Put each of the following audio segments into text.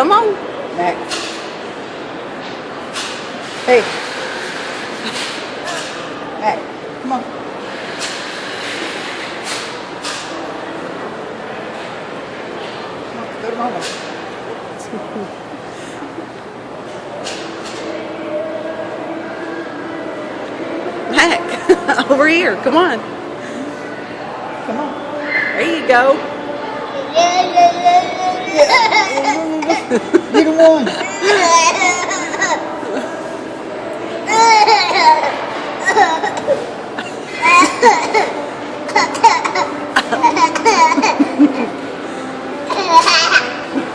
Come on. Mac. Hey. Mac, come on. Come on, go to mama. Mac, over here. Come on. Come on. There you go. Be the one.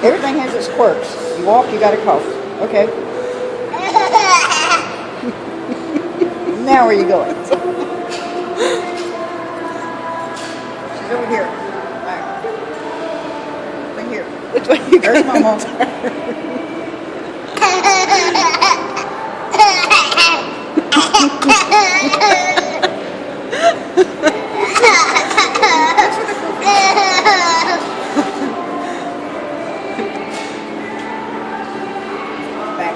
Everything has its quirks. You walk, you gotta cough. Okay. Now where are you going? She's over here. Right. Over here. Which way you There's going? Mama. Back.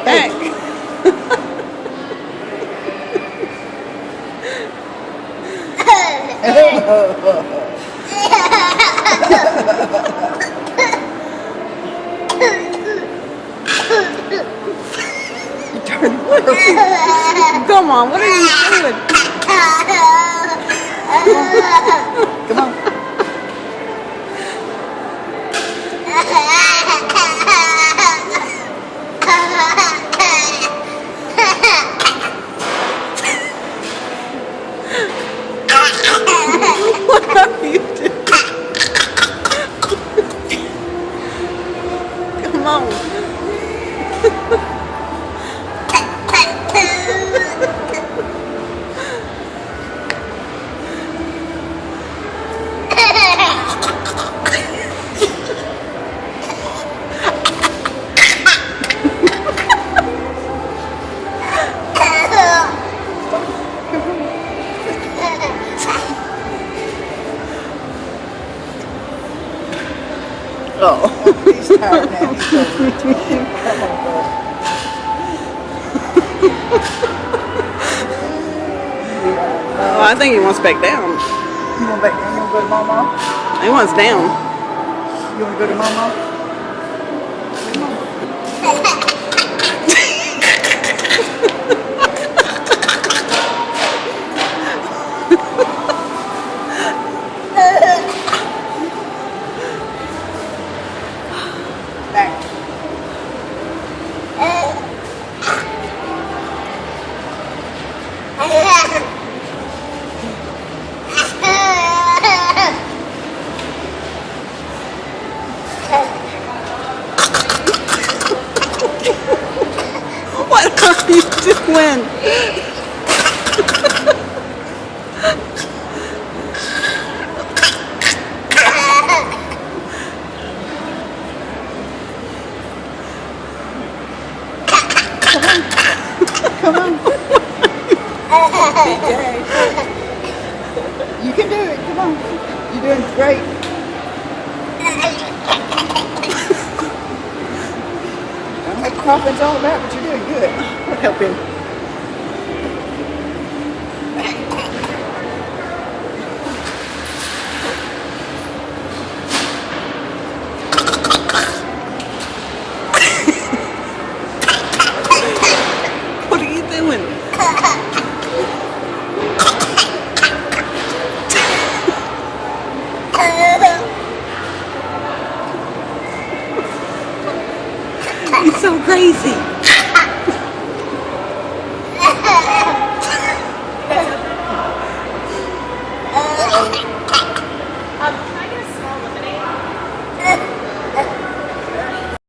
Back. Come on, what are you doing? Come on. What are you doing? Come on. Oh. He's tired now. He's over. Come on, bud. Oh, I think he wants back down. You want back down? You want to go to Mama? He wants down. You want to go to Mama? Back. What are you doing? Come on. DJ. You can do it. Come on. You're doing great. I don't know what coughing's all about, but you're doing good. Help him.